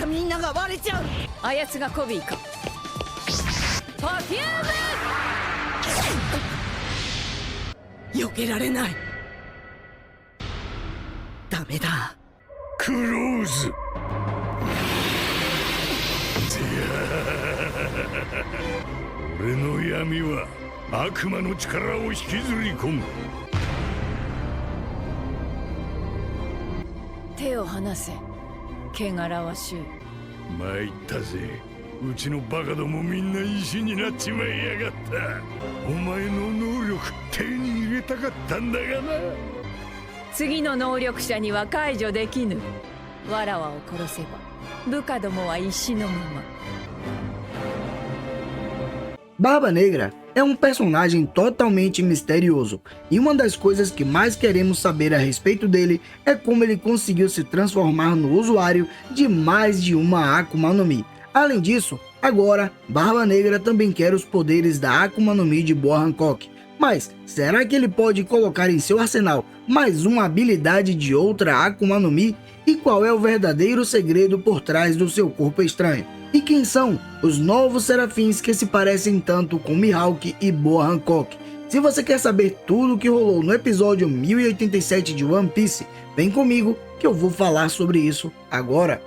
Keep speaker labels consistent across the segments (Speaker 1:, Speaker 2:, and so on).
Speaker 1: たみんなが割れちゃう。
Speaker 2: あやつがコビーか。パフューム。
Speaker 1: 避けられない。ダメだ。
Speaker 3: クローズ。俺の闇は悪魔の力を引きずり込む。
Speaker 2: 手を離せ、汚らわしい。
Speaker 3: 参ったぜ。うちのバカどもみんな石になっちまいやがった。お前の能力手に入れたかったんだがな。
Speaker 2: 次の能力者には解除できぬ。わらわを殺せば部下どもは石のまま。
Speaker 4: Barba Negra é um personagem totalmente misterioso, e uma das coisas que mais queremos saber a respeito dele é como ele conseguiu se transformar no usuário de mais de uma Akuma no Mi. Além disso, agora Barba Negra também quer os poderes da Akuma no Mi de Boa Hancock. Mas será que ele pode colocar em seu arsenal mais uma habilidade de outra Akuma no Mi? E qual é o verdadeiro segredo por trás do seu corpo estranho? E quem são os novos serafins que se parecem tanto com Mihawk e Boa Hancock? Se você quer saber tudo o que rolou no episódio 1087 de One Piece, vem comigo que eu vou falar sobre isso agora.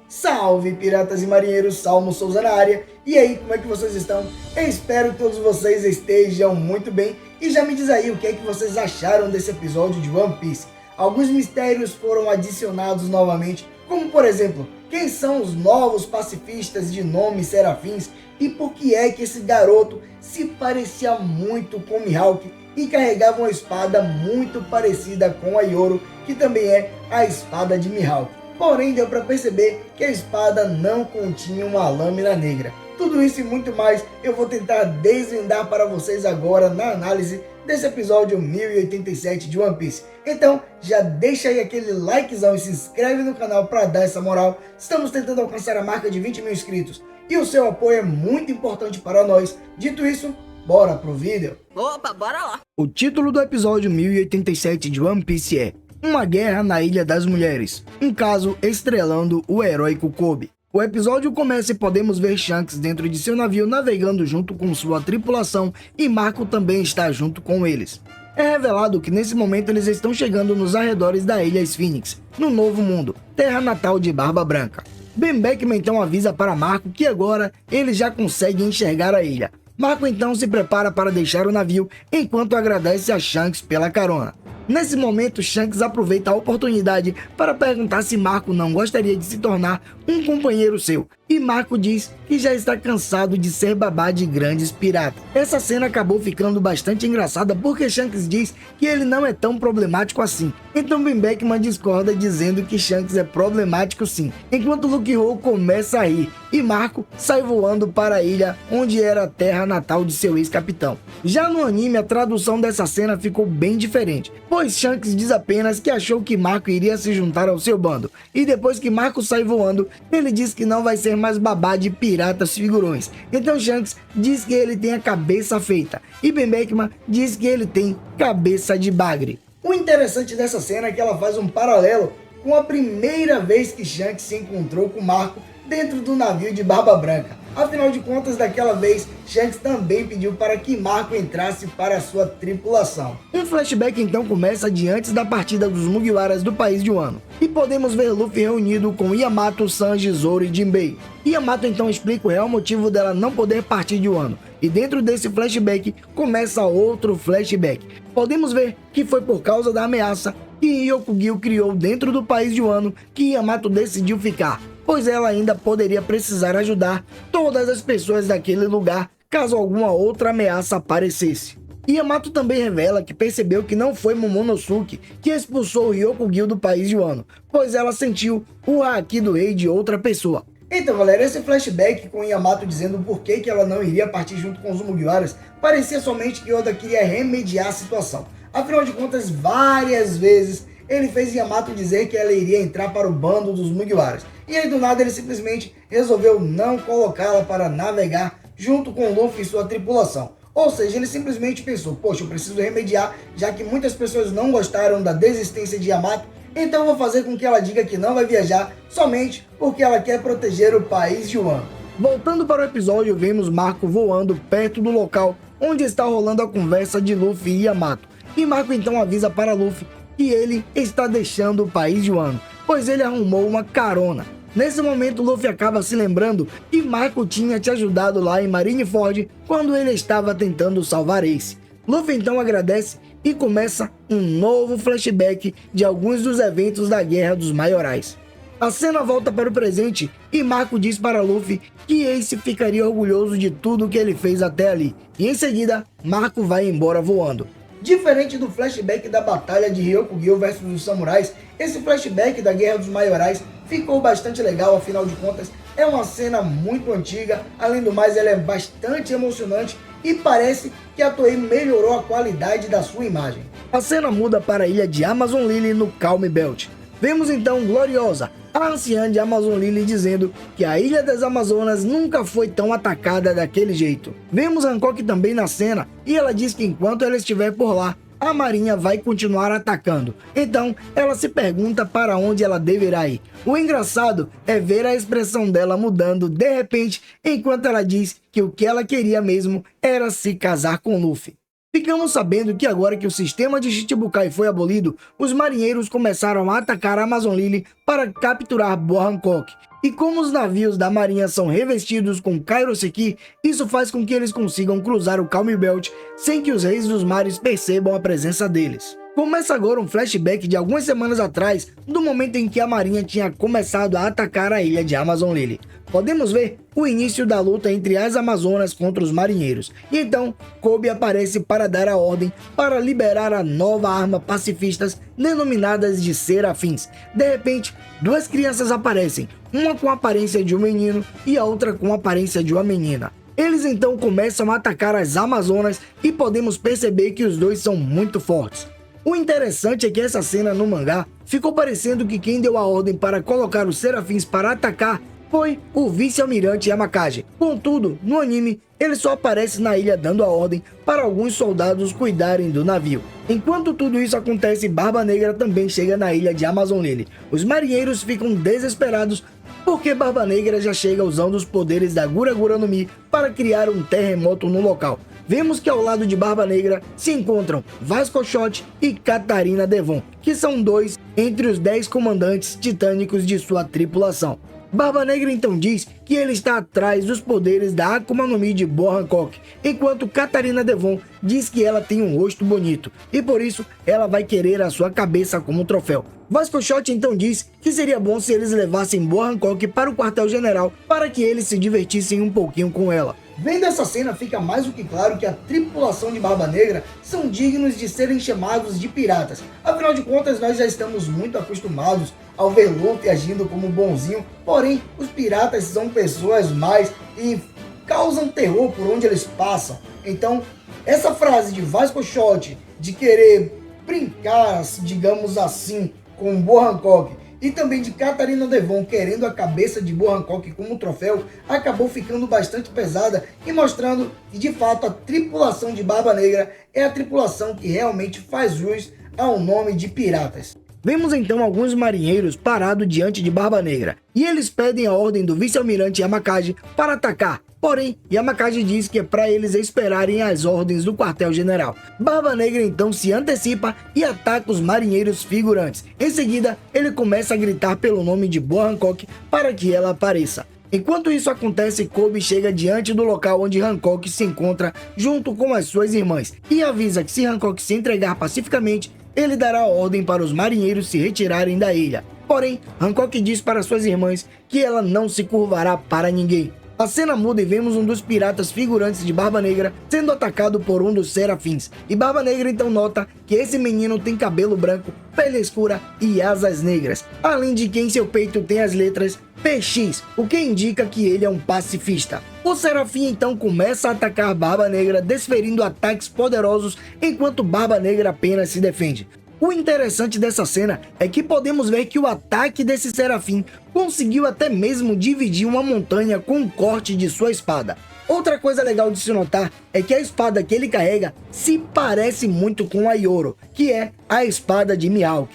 Speaker 4: Salve piratas e marinheiros, Salmo Souza na área. E aí, como é que vocês estão? Eu espero que todos vocês estejam muito bem. E já me diz aí o que é que vocês acharam desse episódio de One Piece. Alguns mistérios foram adicionados novamente, como por exemplo, quem são os novos pacifistas de nome Serafins e por que é que esse garoto se parecia muito com Mihawk e carregava uma espada muito parecida com a Yoro, que também é a espada de Mihawk. Porém, deu para perceber que a espada não continha uma lâmina negra. Tudo isso e muito mais eu vou tentar desvendar para vocês agora na análise desse episódio 1087 de One Piece. Então, já deixa aí aquele likezão e se inscreve no canal para dar essa moral. Estamos tentando alcançar a marca de 20 mil inscritos e o seu apoio é muito importante para nós. Dito isso, bora pro vídeo.
Speaker 1: Opa, bora lá.
Speaker 4: O título do episódio 1087 de One Piece é Uma Guerra na Ilha das Mulheres, um caso estrelando o heróico Kobe. O episódio começa e podemos ver Shanks dentro de seu navio navegando junto com sua tripulação e Marco também está junto com eles. É revelado que nesse momento eles estão chegando nos arredores da ilha Sphinx, no Novo Mundo, terra natal de Barba Branca. Ben Beckman então avisa para Marco que agora ele já consegue enxergar a ilha. Marco então se prepara para deixar o navio enquanto agradece a Shanks pela carona. Nesse momento, Shanks aproveita a oportunidade para perguntar se Marco não gostaria de se tornar um companheiro seu. E Marco diz que já está cansado de ser babá de grandes piratas. Essa cena acabou ficando bastante engraçada porque Shanks diz que ele não é tão problemático assim. Então Ben Beckman discorda dizendo que Shanks é problemático sim. Enquanto Luke Ho começa a rir e Marco sai voando para a ilha onde era a terra natal de seu ex-capitão. Já no anime, a tradução dessa cena ficou bem diferente, pois Shanks diz apenas que achou que Marco iria se juntar ao seu bando, e depois que Marco sai voando, ele diz que não vai ser mais babá de piratas figurões. Então Shanks diz que ele tem a cabeça feita, e Ben Beckman diz que ele tem cabeça de bagre. O interessante dessa cena é que ela faz um paralelo com a primeira vez que Shanks se encontrou com Marco dentro do navio de Barba Branca. Afinal de contas, daquela vez, Shanks também pediu para que Marco entrasse para a sua tripulação. Um flashback então começa de antes da partida dos Mugiwaras do país de Wano, e podemos ver Luffy reunido com Yamato, Sanji, Zoro e Jinbei. Yamato então explica o real motivo dela não poder partir de Wano, e dentro desse flashback começa outro flashback. Podemos ver que foi por causa da ameaça que Ryokugyu criou dentro do país de Wano que Yamato decidiu ficar, pois ela ainda poderia precisar ajudar todas as pessoas daquele lugar caso alguma outra ameaça aparecesse. Yamato também revela que percebeu que não foi Momonosuke que expulsou o Ryokugyu do país de Wano, pois ela sentiu o haki do rei de outra pessoa. Então galera, esse flashback com Yamato dizendo por que ela não iria partir junto com os Mugiwaras parecia somente que Oda queria remediar a situação. Afinal de contas, várias vezes ele fez Yamato dizer que ela iria entrar para o bando dos Mugiwaras. E aí do nada ele simplesmente resolveu não colocá-la para navegar junto com Luffy e sua tripulação. Ou seja, ele simplesmente pensou, poxa, eu preciso remediar, já que muitas pessoas não gostaram da desistência de Yamato, então vou fazer com que ela diga que não vai viajar somente porque ela quer proteger o país de Wano. Voltando para o episódio, vemos Marco voando perto do local onde está rolando a conversa de Luffy e Yamato. E Marco então avisa para Luffy que ele está deixando o país de Wano, pois ele arrumou uma carona. Nesse momento, Luffy acaba se lembrando que Marco tinha te ajudado lá em Marineford quando ele estava tentando salvar Ace. Luffy então agradece e começa um novo flashback de alguns dos eventos da Guerra dos Maiorais. A cena volta para o presente e Marco diz para Luffy que Ace ficaria orgulhoso de tudo que ele fez até ali. E em seguida, Marco vai embora voando. Diferente do flashback da batalha de Ryokugyo versus os samurais, esse flashback da Guerra dos Maiorais ficou bastante legal, afinal de contas é uma cena muito antiga, além do mais ela é bastante emocionante e parece que a Toei melhorou a qualidade da sua imagem. A cena muda para a ilha de Amazon Lily no Calm Belt. Vemos então Gloriosa, a anciã de Amazon Lily, dizendo que a Ilha das Amazonas nunca foi tão atacada daquele jeito. Vemos Hancock também na cena e ela diz que enquanto ela estiver por lá, a marinha vai continuar atacando. Então ela se pergunta para onde ela deverá ir. O engraçado é ver a expressão dela mudando de repente, enquanto ela diz que o que ela queria mesmo era se casar com Luffy. Ficamos sabendo que agora que o sistema de Shichibukai foi abolido, os marinheiros começaram a atacar a Amazon Lily para capturar Boa Hancock. E como os navios da marinha são revestidos com Kairoseki, isso faz com que eles consigam cruzar o Calm Belt sem que os reis dos mares percebam a presença deles. Começa agora um flashback de algumas semanas atrás, do momento em que a marinha tinha começado a atacar a ilha de Amazon Lily. Podemos ver o início da luta entre as Amazonas contra os marinheiros. E então, Kobe aparece para dar a ordem para liberar a nova arma pacifistas denominadas de Serafins. De repente, duas crianças aparecem, uma com a aparência de um menino e a outra com a aparência de uma menina. Eles então começam a atacar as Amazonas e podemos perceber que os dois são muito fortes. O interessante é que essa cena no mangá ficou parecendo que quem deu a ordem para colocar os Serafins para atacar foi o vice-almirante Yamakage. Contudo, no anime, ele só aparece na ilha dando a ordem para alguns soldados cuidarem do navio. Enquanto tudo isso acontece, Barba Negra também chega na ilha de Amazon Lily. Os marinheiros ficam desesperados porque Barba Negra já chega usando os poderes da Gura Gura no Mi para criar um terremoto no local. Vemos que ao lado de Barba Negra se encontram Vasco Shot e Katarina Devon, que são dois entre os 10 comandantes titânicos de sua tripulação. Barba Negra então diz que ele está atrás dos poderes da Akuma no Mi de Boa Hancock, enquanto Katarina Devon diz que ela tem um rosto bonito e por isso ela vai querer a sua cabeça como troféu. Vasco Shot então diz que seria bom se eles levassem Boa Hancock para o quartel-general para que eles se divertissem um pouquinho com ela. Vendo essa cena, fica mais do que claro que a tripulação de Barba Negra são dignos de serem chamados de piratas. Afinal de contas, nós já estamos muito acostumados ao ver Luffy agindo como bonzinho, porém, os piratas são pessoas más e causam terror por onde eles passam. Então, essa frase de Vasco Shot de querer brincar, digamos assim, com Boa Hancock, e também de Katarina Devon querendo a cabeça de Boa Hancock como troféu, acabou ficando bastante pesada e mostrando que de fato a tripulação de Barba Negra é a tripulação que realmente faz jus ao nome de piratas. Vemos então alguns marinheiros parados diante de Barba Negra e eles pedem a ordem do vice-almirante Yamakage para atacar. Porém, Yamakage diz que é para eles esperarem as ordens do quartel-general. Barba Negra então se antecipa e ataca os marinheiros figurantes. Em seguida, ele começa a gritar pelo nome de Boa Hancock para que ela apareça. Enquanto isso acontece, Kobe chega diante do local onde Hancock se encontra junto com as suas irmãs e avisa que se Hancock se entregar pacificamente, ele dará ordem para os marinheiros se retirarem da ilha. Porém, Hancock diz para suas irmãs que ela não se curvará para ninguém. A cena muda e vemos um dos piratas figurantes de Barba Negra sendo atacado por um dos Serafins. E Barba Negra então nota que esse menino tem cabelo branco, pele escura e asas negras, além de que em seu peito tem as letras PX, o que indica que ele é um pacifista. O Serafim então começa a atacar Barba Negra, desferindo ataques poderosos, enquanto Barba Negra apenas se defende. O interessante dessa cena é que podemos ver que o ataque desse Serafim conseguiu até mesmo dividir uma montanha com um corte de sua espada. Outra coisa legal de se notar é que a espada que ele carrega se parece muito com a Yoro, que é a espada de Mihawk.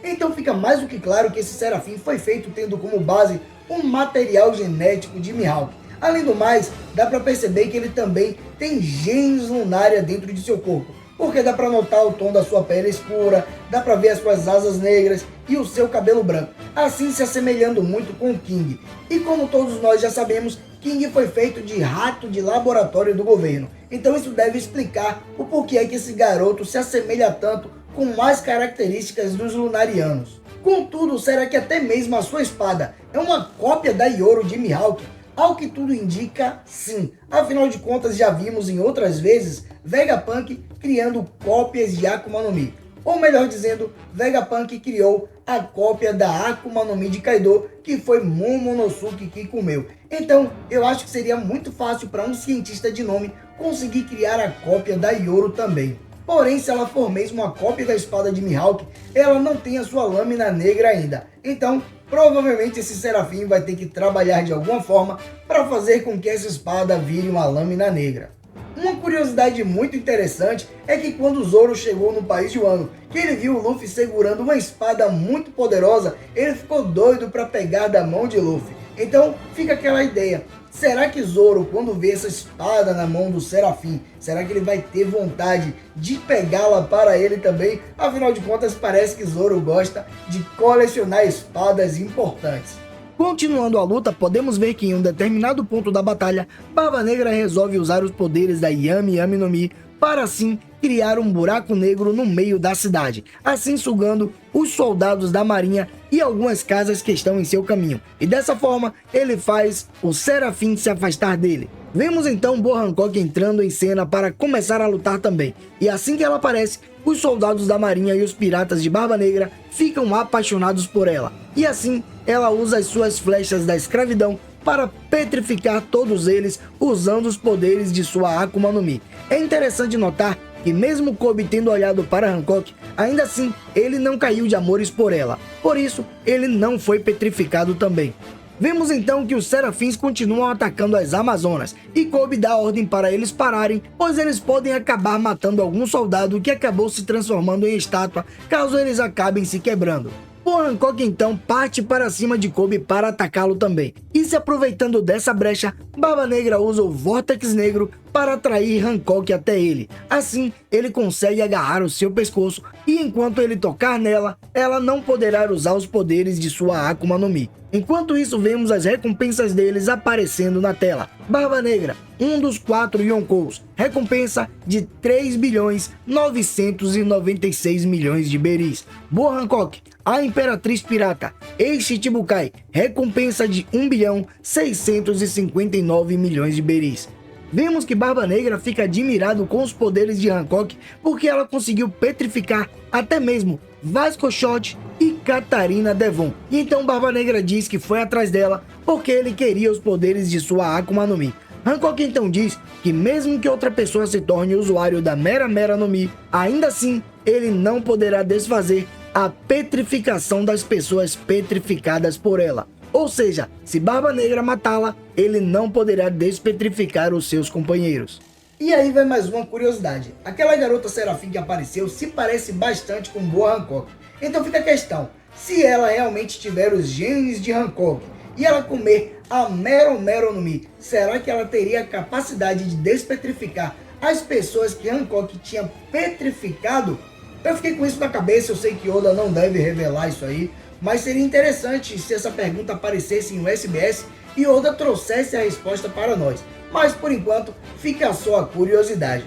Speaker 4: Então fica mais do que claro que esse Serafim foi feito tendo como base um material genético de Mihawk. Além do mais, dá para perceber que ele também tem genes Lunaria dentro de seu corpo, porque dá para notar o tom da sua pele escura, dá para ver as suas asas negras e o seu cabelo branco, assim se assemelhando muito com o King. E como todos nós já sabemos, King foi feito de rato de laboratório do governo, então isso deve explicar o porquê é que esse garoto se assemelha tanto com mais características dos Lunarianos. Contudo, será que até mesmo a sua espada é uma cópia da Yoro de Mihawk? Ao que tudo indica, sim. Afinal de contas, já vimos em outras vezes Vegapunk criando cópias de Akuma no Mi. Ou melhor dizendo, Vegapunk criou a cópia da Akuma no Mi de Kaido, que foi Momonosuke que comeu. Então, eu acho que seria muito fácil para um cientista de nome conseguir criar a cópia da Yoro também. Porém, se ela for mesmo a cópia da espada de Mihawk, ela não tem a sua lâmina negra ainda. Então, provavelmente esse Serafim vai ter que trabalhar de alguma forma para fazer com que essa espada vire uma lâmina negra. Uma curiosidade muito interessante é que quando Zoro chegou no país de Wano, que ele viu o Luffy segurando uma espada muito poderosa, ele ficou doido para pegar da mão de Luffy. Então fica aquela ideia, será que Zoro, quando vê essa espada na mão do Serafim, será que ele vai ter vontade de pegá-la para ele também? Afinal de contas, parece que Zoro gosta de colecionar espadas importantes. Continuando a luta, podemos ver que em um determinado ponto da batalha, Barba Negra resolve usar os poderes da Yami Yami no Mi para assim criar um buraco negro no meio da cidade, assim sugando os soldados da marinha e algumas casas que estão em seu caminho. E dessa forma, ele faz o Serafim se afastar dele. Vemos então Boa Hancock entrando em cena para começar a lutar também. E assim que ela aparece, os soldados da marinha e os piratas de Barba Negra ficam apaixonados por ela. E assim, ela usa as suas flechas da escravidão para petrificar todos eles usando os poderes de sua Akuma no Mi. É interessante notar que mesmo Kobe tendo olhado para Hancock, ainda assim ele não caiu de amores por ela. Por isso, ele não foi petrificado também. Vemos então que os Serafins continuam atacando as Amazonas e Kobe dá ordem para eles pararem, pois eles podem acabar matando algum soldado que acabou se transformando em estátua caso eles acabem se quebrando. O Hancock então parte para cima de Kobe para atacá-lo também. E se aproveitando dessa brecha, Barba Negra usa o Vórtex Negro para atrair Hancock até ele. Assim, ele consegue agarrar o seu pescoço e enquanto ele tocar nela, ela não poderá usar os poderes de sua Akuma no Mi. Enquanto isso, vemos as recompensas deles aparecendo na tela. Barba Negra, um dos 4 Yonkous, recompensa de 3.996 milhões de beris. Boa Hancock, a Imperatriz Pirata, ex-Chichibukai, recompensa de 1.659 milhões de beris. Vemos que Barba Negra fica admirado com os poderes de Hancock porque ela conseguiu petrificar até mesmo Vasco Shot e Catarina Devon. E então Barba Negra diz que foi atrás dela porque ele queria os poderes de sua Akuma no Mi. Hancock então diz que mesmo que outra pessoa se torne usuário da Mera Mera no Mi, ainda assim ele não poderá desfazer a petrificação das pessoas petrificadas por ela. Ou seja, se Barba Negra matá-la, ele não poderá despetrificar os seus companheiros. E aí vai mais uma curiosidade. Aquela garota Serafim que apareceu se parece bastante com Boa Hancock. Então fica a questão, se ela realmente tiver os genes de Hancock e ela comer a Mero Mero no Mi, será que ela teria a capacidade de despetrificar as pessoas que Hancock tinha petrificado? Eu fiquei com isso na cabeça, eu sei que Oda não deve revelar isso aí, mas seria interessante se essa pergunta aparecesse em SBS e Oda trouxesse a resposta para nós. Mas por enquanto, fica só a curiosidade.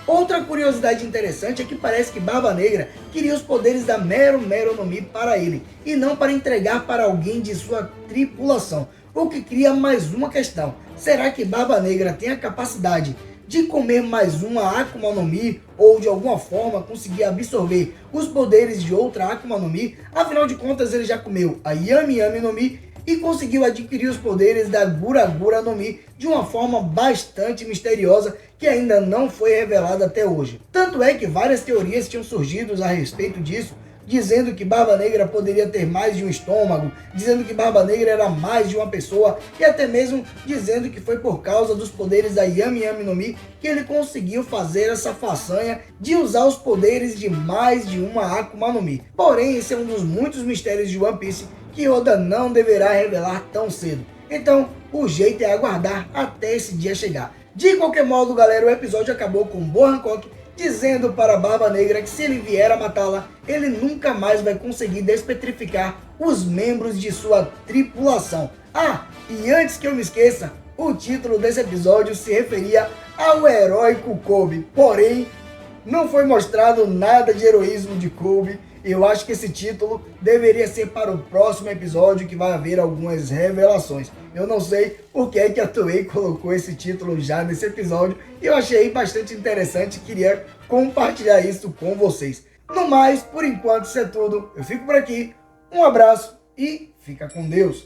Speaker 4: Outra curiosidade interessante é que parece que Barba Negra queria os poderes da Mero Mero no Mi para ele, e não para entregar para alguém de sua tripulação. O que cria mais uma questão, será que Barba Negra tem a capacidade de comer mais uma Akuma no Mi, ou de alguma forma conseguir absorver os poderes de outra Akuma no Mi? Afinal de contas, ele já comeu a Yami Yami no Mi e conseguiu adquirir os poderes da Gura Gura no Mi de uma forma bastante misteriosa que ainda não foi revelada até hoje. Tanto é que várias teorias tinham surgido a respeito disso, dizendo que Barba Negra poderia ter mais de um estômago, dizendo que Barba Negra era mais de uma pessoa e até mesmo dizendo que foi por causa dos poderes da Yami Yami no Mi que ele conseguiu fazer essa façanha de usar os poderes de mais de uma Akuma no Mi. Porém, esse é um dos muitos mistérios de One Piece que Oda não deverá revelar tão cedo. Então, o jeito é aguardar até esse dia chegar. De qualquer modo, galera, o episódio acabou com Boa Hancock dizendo para Barba Negra que se ele vier a matá-la, ele nunca mais vai conseguir despetrificar os membros de sua tripulação. Ah, e antes que eu me esqueça, o título desse episódio se referia ao heróico Kobe, porém, não foi mostrado nada de heroísmo de Kobe. Eu acho que esse título deveria ser para o próximo episódio, que vai haver algumas revelações. Eu não sei por que é que a Toei colocou esse título já nesse episódio, e eu achei bastante interessante e queria compartilhar isso com vocês. No mais, por enquanto isso é tudo. Eu fico por aqui, um abraço e fica com Deus.